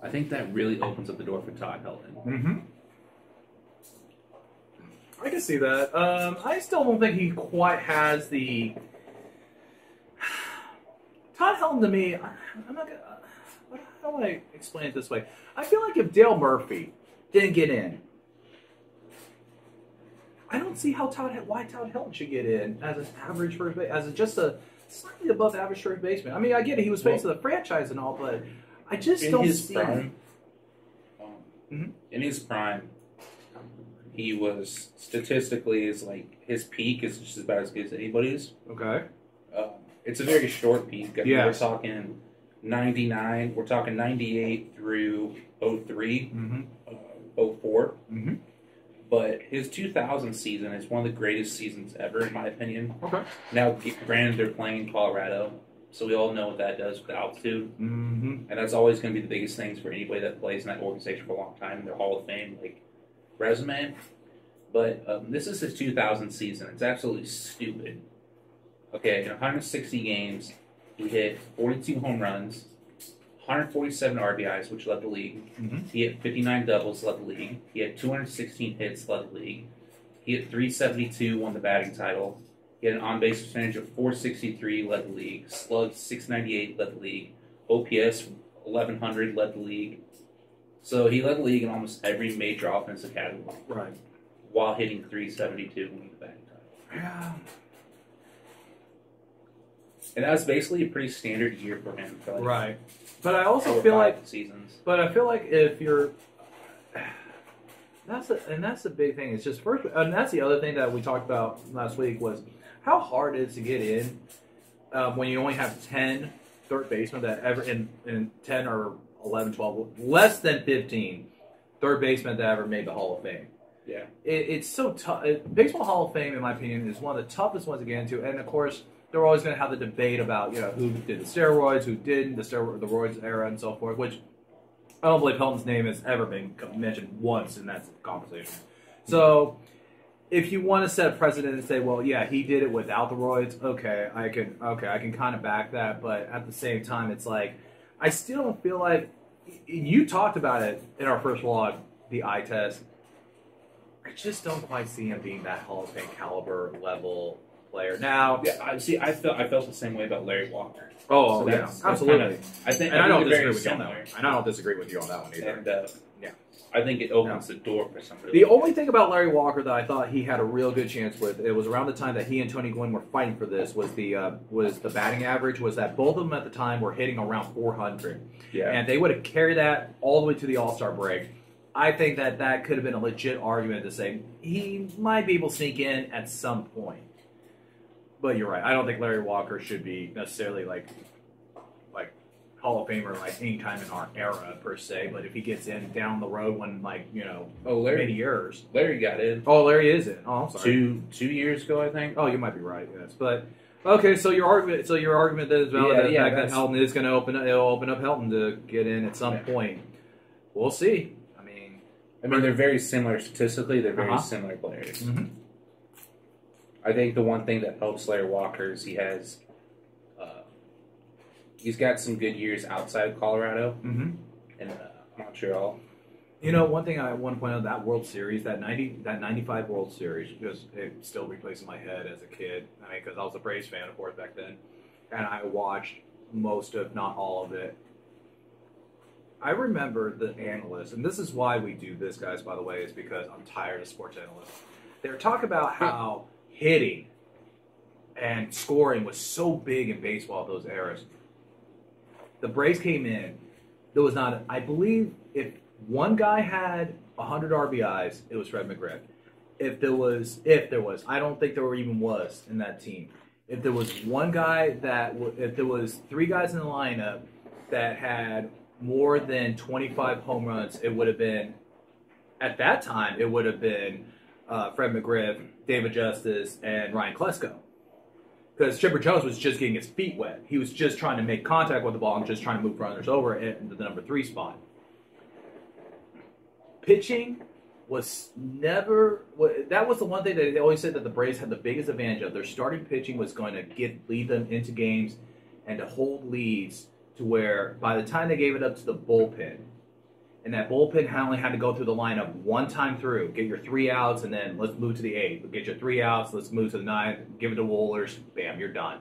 I think that really opens up the door for Todd Helton. Mm-hmm. I can see that. I still don't think he quite has the... Todd Helton, to me, I'm not gonna... How do I explain it this way? I feel like if Dale Murphy didn't get in, I don't see why Todd Helton should get in as an average first base, as just a slightly above average first baseman. I mean, I get it, he was face of the franchise and all, but I just don't see prime, in his prime, he was statistically his peak is just about as good as anybody's. Okay. It's a very short peak. I mean, yeah. We're talking 99. We're talking 98 through 03, 04. Mm-hmm. But his 2000 season is one of the greatest seasons ever, in my opinion. Okay. Now, granted, they're playing Colorado, so we all know what that does with altitude. Mm-hmm. And that's always going to be the biggest things for anybody that plays in that organization for a long time. Their Hall of Fame resume. But this is his 2000 season. It's absolutely stupid. Okay, in 160 games, he hit 42 home runs, 147 RBIs, which led the league. Mm-hmm. He hit 59 doubles, led the league. He had 216 hits, led the league. He hit 372, won the batting title. He had an on-base percentage of 463, led the league. Slug 698, led the league. OPS 1100, led the league. So he led the league in almost every major offensive category. Right. While hitting 372, winning the batting title. Yeah. And that was basically a pretty standard year for him. Right. But I also feel like seasons. But I feel like if you're, that's the big thing. It's just first, and that's the other thing that we talked about last week was how hard it is to get in when you only have 10 third basemen that ever in 10 or 11, 12, less than 15 third basemen that ever made the Hall of Fame. Yeah, it's so tough. Baseball Hall of Fame, in my opinion, is one of the toughest ones to get into, and of course, they're always going to have the debate about who did the steroids, who didn't, the roids era, and so forth. Which I don't believe Helton's name has ever been mentioned once in that conversation. So, if you want to set a precedent and say, well, yeah, he did it without the roids, okay, I can kind of back that. But at the same time, it's like I still don't feel like you talked about it in our first vlog, the eye test. I just don't quite see him being that Hall of Fame caliber level player. Now, yeah, I felt the same way about Larry Walker. Oh, so yeah, absolutely. I think, and I don't disagree very with you on that one. And I don't disagree with you on that one either. And, yeah, I think it opens the door for somebody. The only thing about Larry Walker that I thought he had a real good chance with, it was around the time that he and Tony Gwynn were fighting for this, was the batting average. Was that both of them at the time were hitting around 400. Yeah, and they would have carried that all the way to the All-Star break. I think that could have been a legit argument to say he might be able to sneak in at some point. But you're right. I don't think Larry Walker should be necessarily like Hall of Famer any time in our era per se. But if he gets in down the road when many years. Larry got in. Oh, Larry is in. Oh, I'm sorry. 2 years ago, I think. Oh, you might be right. Yes, but okay. So your argument that is valid. The fact that Helton is going to open up Helton to get in at some point. We'll see. I mean, they're very similar statistically. They're very similar players. Mm-hmm. I think the one thing that helps Larry Walker is he's got some good years outside of Colorado and Montreal. One thing I want to point out, that World Series, that 95 World Series, because it still replays in my head as a kid. I mean, because I was a Braves fan, of course, back then, and I watched most, if not all of it. I remember the analysts, and this is why we do this, guys, by the way, is because I'm tired of sports analysts. They were talking about how hitting and scoring was so big in baseball those eras. The Braves came in. There was not, I believe, if one guy had 100 RBIs, it was Fred McGriff. If there was, I don't think there even was in that team. If there was one guy if there was three guys in the lineup that had more than 25 home runs, it would have been, at that time, it would have been Fred McGriff, David Justice, and Ryan Klesko. Because Chipper Jones was just getting his feet wet. He was just trying to make contact with the ball and just trying to move runners over into the number 3 spot. Pitching was never... That was the one thing that they always said that the Braves had the biggest advantage of. Their starting pitching was going to lead them into games and to hold leads to where by the time they gave it up to the bullpen, and that bullpen only had to go through the lineup one time through, get your 3 outs, and then let's move to the 8th. Get your 3 outs, let's move to the 9th, give it to Wohlers, bam, you're done.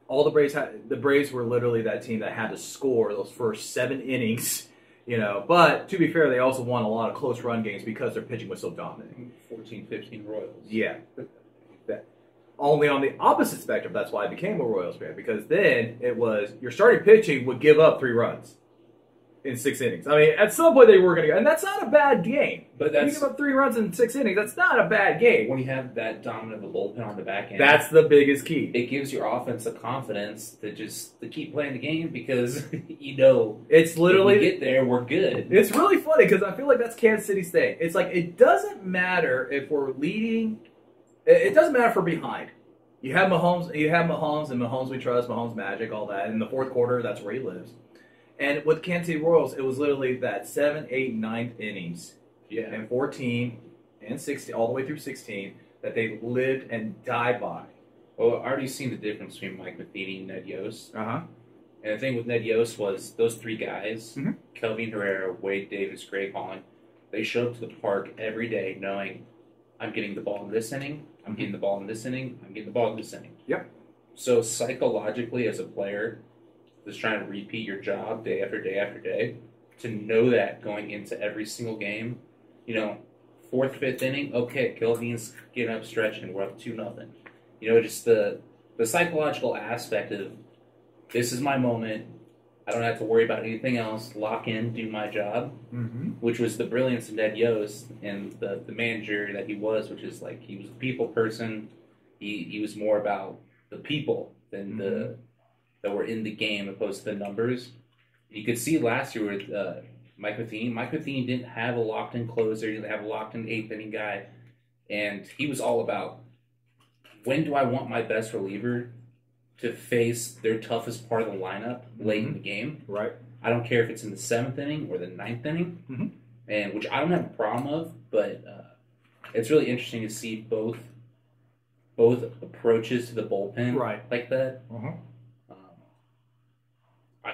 All the Braves were literally that team that had to score those first 7 innings, you know. But to be fair, they also won a lot of close run games because their pitching was so dominant. 14-15 Royals. Yeah. Only on the opposite spectrum, that's why I became a Royals fan, because then it was your starting pitching would give up 3 runs in 6 innings. I mean, at some point they were going to go, and that's not a bad game. But that's, you give up 3 runs in 6 innings, that's not a bad game. When you have that dominant of a bullpen on the back end, that's the biggest key. It gives your offense the confidence to keep playing the game because you know it's literally if we get there, we're good. It's really funny because I feel like that's Kansas City's thing. It's like it doesn't matter if we're leading. It doesn't matter if we're behind. You have Mahomes, and Mahomes we trust, Mahomes magic, all that. In the fourth quarter, that's where he lives. And with Kansas City Royals, it was literally that 7, 8, 9th innings, and 14 and 16, all the way through 16, that they lived and died by. Well, I already seen the difference between Mike Matheny and Ned Yost. Uh-huh. And the thing with Ned Yost was those 3 guys, Kelvin Herrera, Wade Davis, Gray Holland, they showed up to the park every day knowing I'm getting the ball in this inning, I'm getting the ball in this inning, I'm getting the ball in this inning. Yep. So psychologically as a player that's trying to repeat your job day after day after day, to know that going into every single game, you know, 4th, 5th inning, okay, Kelvin's getting up stretching, we're up 2-0. You know, just the psychological aspect of this is my moment, I don't have to worry about anything else, lock in, do my job, which was the brilliance of Ned Yost and the manager that he was, which is like he was a people person. He was more about the people than that were in the game opposed to the numbers. You could see last year with Mike Matheny. Mike Matheny didn't have a locked-in closer. He didn't have a locked-in 8th-inning guy. And he was all about, when do I want my best reliever to face their toughest part of the lineup late in the game? Right. I don't care if it's in the 7th inning or the 9th inning, and which I don't have a problem of, but it's really interesting to see both approaches to the bullpen like that.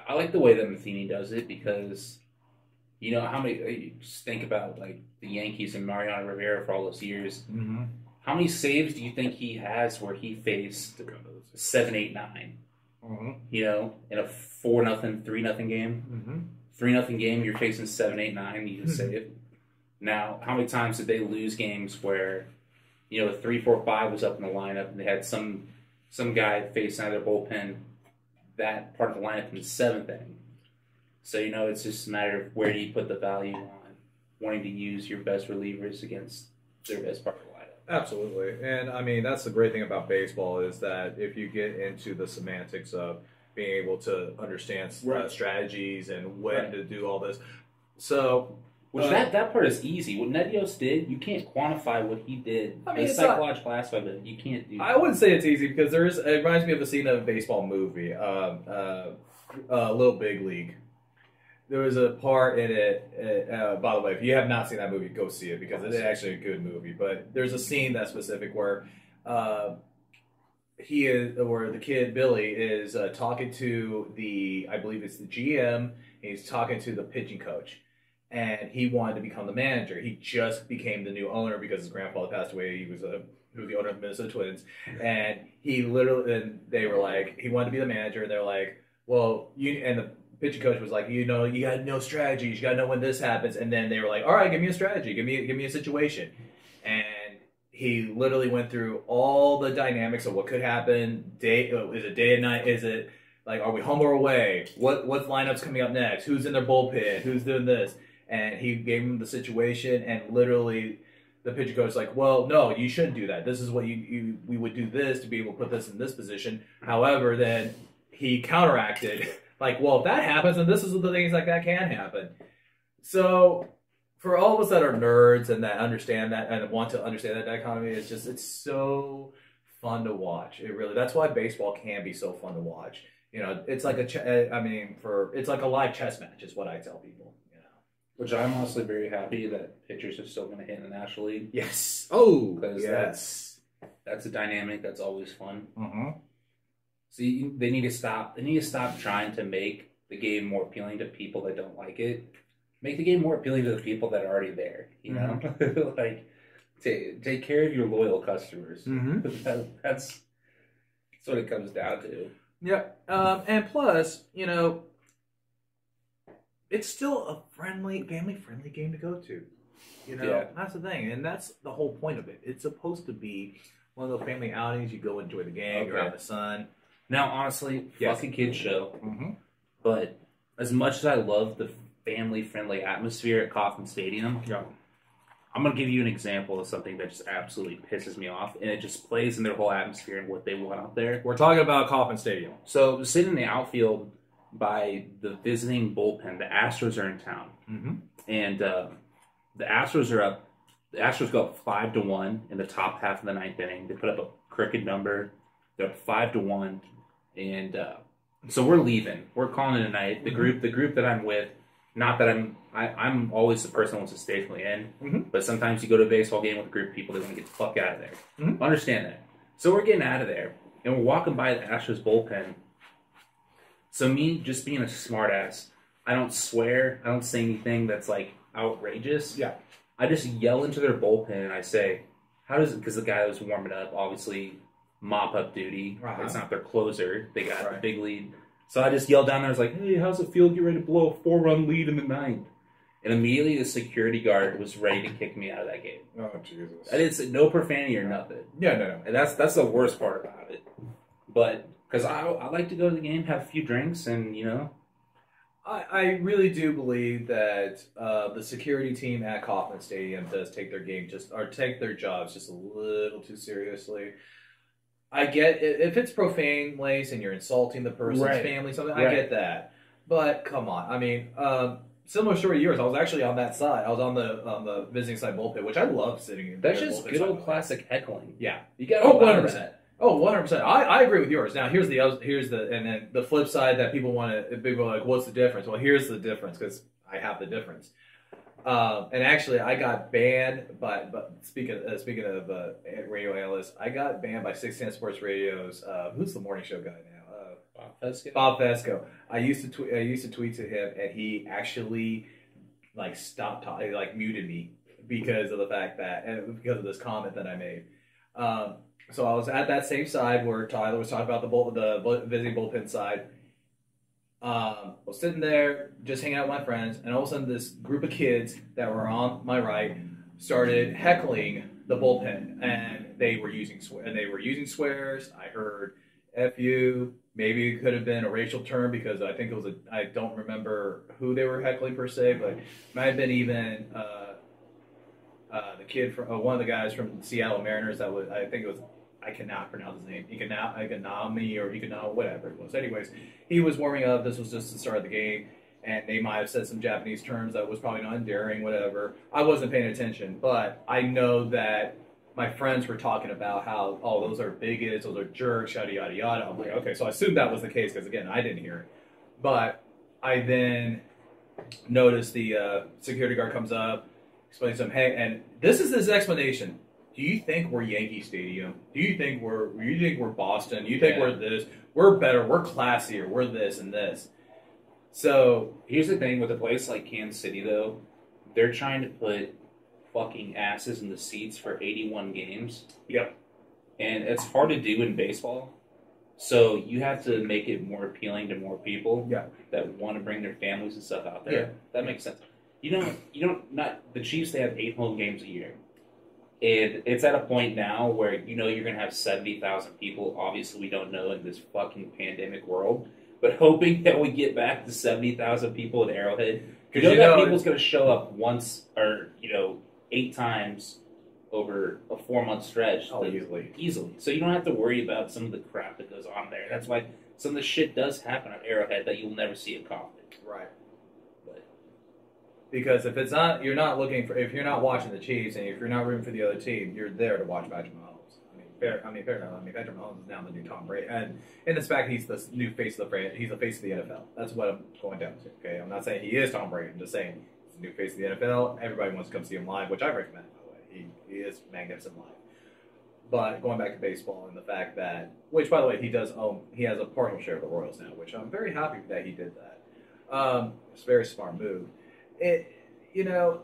I like the way that Matheny does it because, you know, how many, you just think about like the Yankees and Mariano Rivera for all those years. How many saves do you think he has where he faced 7, 8, 9? You know, in a 4-0, 3-0 game? 3-0 game, you're facing 7, 8, 9, you can save. Now, how many times did they lose games where, you know, 3, 4, 5 was up in the lineup and they had some guy facing either bullpen that part of the lineup in the 7th inning? So, you know, it's just a matter of where do you put the value on wanting to use your best relievers against their best part of the lineup. Absolutely. And, I mean, that's the great thing about baseball is that if you get into the semantics of being able to understand strategies and when to do all this. So... Which that part is easy. What Ned Yost did, you can't quantify what he did. I mean, the psychological aspect of it, you can't do that. I wouldn't say it's easy because it reminds me of a scene of a baseball movie, Little Big League. There was a part in it, by the way, if you have not seen that movie, go see it because it's actually a good movie. But there's a scene that's specific where the kid, Billy, is talking to I believe it's the GM, and he's talking to the pitching coach. And he wanted to become the manager. He just became the new owner because his grandfather passed away. He was the owner of the Minnesota Twins. And he literally, and they were like, he wanted to be the manager. And they're like, well, and the pitching coach was like, you know, you got to know strategies. You got to know when this happens. And then they were like, all right, give me a strategy. Give me a situation. And he literally went through all the dynamics of what could happen. Is it day and night? Is it like, are we home or away? What lineup's coming up next? Who's in their bullpen? Who's doing this? And he gave him the situation, and literally the pitcher coach was like, well, no, you shouldn't do that. This is what we would do this to be able to put this in this position. However, then he counteracted, like, well, if that happens, then this is the things like that can happen. So for all of us that are nerds and that understand that and want to understand that dichotomy, it's so fun to watch. It really, that's why baseball can be so fun to watch. You know, it's like it's like a live chess match is what I tell people. Which I'm honestly very happy that pitchers are still going to hit in the National League. Yes. Oh, because that's a dynamic that's always fun. See, they need to stop. They need to stop trying to make the game more appealing to people that don't like it. Make the game more appealing to the people that are already there. You know, like take care of your loyal customers. That's what it comes down to. Yeah, and plus, you know, it's still a family-friendly game to go to. You know, that's the thing, and that's the whole point of it. It's supposed to be one of those family outings. You go enjoy the game, you're out in the sun. Now, honestly, fuck a kid show. But as much as I love the family-friendly atmosphere at Kauffman Stadium, I'm going to give you an example of something that just absolutely pisses me off, and it just plays in their whole atmosphere and what they want out there. We're talking about Kauffman Stadium. So, sitting in the outfield by the visiting bullpen, the Astros are in town. And the Astros are up. The Astros go up 5-1 in the top half of the ninth inning. They put up a crooked number. They're up 5-1, and so we're leaving. We're calling it a night. The group that I'm with. Not that I'm always the person who wants to stay till the end, but sometimes you go to a baseball game with a group of people that want to get the fuck out of there. Understand that. So we're getting out of there, and we're walking by the Astros bullpen. So me just being a smartass, I don't swear. I don't say anything that's like outrageous. Yeah. I just yell into their bullpen and I say, how does it, because the guy that was warming up, obviously mop up duty. It's not their closer. They got the big lead. So I just yelled down there. I was like, hey, how's it feel? Get ready to blow a 4-run lead in the ninth. And immediately the security guard was ready to kick me out of that game. Oh, Jesus. I didn't say no profanity or nothing. Yeah, no. And that's the worst part about it. But, because I like to go to the game, have a few drinks, and, you know. I really do believe that the security team at Kauffman Stadium does take their game take their jobs just a little too seriously. I get if it's profane lace and you're insulting the person's family, something. I get that, but come on. I mean, similar story to yours. I was actually on that side. I was on the visiting side bullpen, which I love sitting in. That's just good old classic heckling. Yeah, you got 100%. Oh, 100%. I agree with yours. Now and then the flip side that people are like, what's the difference? Well, here's the difference because I have the difference. And actually, I got banned but speaking of radio analysts, I got banned by 610 Sports Radio's who's the morning show guy now? Bob Fesco. I used to tweet to him, and he actually like stopped talking, like muted me because of the fact that, and because of this comment that I made. So I was at that same side where Tyler was talking about the visiting bullpen side. I was sitting there just hanging out with my friends, and all of a sudden this group of kids that were on my right started heckling the bullpen, and they were using swears. I heard "F you." Maybe it could have been a racial term because I think it was I don't remember who they were heckling per se, but it might have been even the kid from one of the guys from Seattle Mariners that was, I think it was, I cannot pronounce his name, Ikanami or Ikana, whatever it was. Anyways, he was warming up. This was just the start of the game, and they might have said some Japanese terms that was probably not endearing, whatever. I wasn't paying attention, but I know that my friends were talking about how, oh, those are bigots, those are jerks, yada, yada, yada. I'm like, okay, so I assumed that was the case because, again, I didn't hear it. But I then noticed the security guard comes up, explains to him, hey, and this is his explanation. Do you think we're Yankee Stadium? Do you think we're Boston? Do you think we're this? We're better. We're classier. We're this and this. So here's the thing with a place like Kansas City, though. They're trying to put fucking asses in the seats for 81 games. Yep. And it's hard to do in baseball. So you have to make it more appealing to more people that want to bring their families and stuff out there. Yeah. That makes sense. Not the Chiefs, they have 8 home games a year. And it's at a point now where you're going to have 70,000 people. Obviously, we don't know in this fucking pandemic world. But hoping that we get back to 70,000 people at Arrowhead. Because that people's going to show up once or, 8 times over a 4-month stretch. Oh, easily. So you don't have to worry about some of the crap that goes on there. That's why some of the shit does happen at Arrowhead that you'll never see at Kauffman. Right. Because if if you're not watching the Chiefs and if you're not rooting for the other team, you're there to watch Patrick Mahomes. Fair enough. Patrick Mahomes is now the new Tom Brady, and in this fact, he's the new face of the brand. He's the face of the NFL. That's what I'm going down to. Okay, I'm not saying he is Tom Brady. I'm just saying he's the new face of the NFL. Everybody wants to come see him live, which I recommend. By the way, he is magnificent live. But going back to baseball and the fact that, which by the way, he has a partial share of the Royals now, which I'm very happy that he did that. It's a very smart move.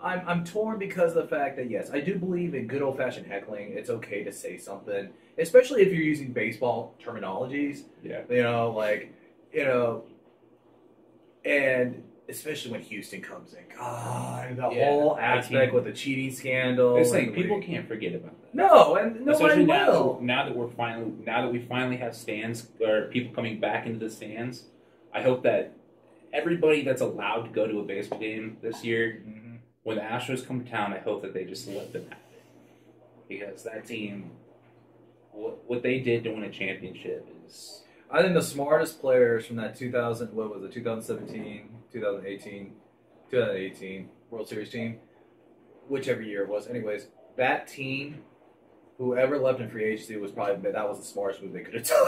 I'm torn because of the fact that yes, I do believe in good old fashioned heckling. It's okay to say something, especially if you're using baseball terminologies. Yeah. And especially when Houston comes in, God, the whole aspect with the cheating scandal. It's like people can't forget about that. No, and nobody will. Now that we finally have stands or people coming back into the stands, I hope that everybody that's allowed to go to a baseball game this year, when the Astros come to town, I hope that they just let them have it. Because that team, what they did to win a championship is... I think the smartest players from that 2017, 2018 World Series team, whichever year it was. Anyways, that team, whoever left in free agency was probably, that was the smartest move they could have done.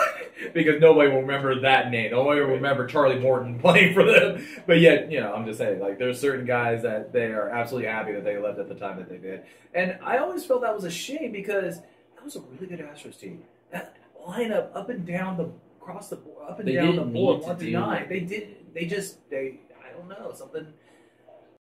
Because nobody will remember that name. Nobody will remember Charlie Morton playing for them. But yet, I'm just saying, like, there's certain guys that they are absolutely happy that they left at the time that they did. And I always felt that was a shame because that was a really good Astros team. That lineup up and down the board, 1 through 9. I don't know, something.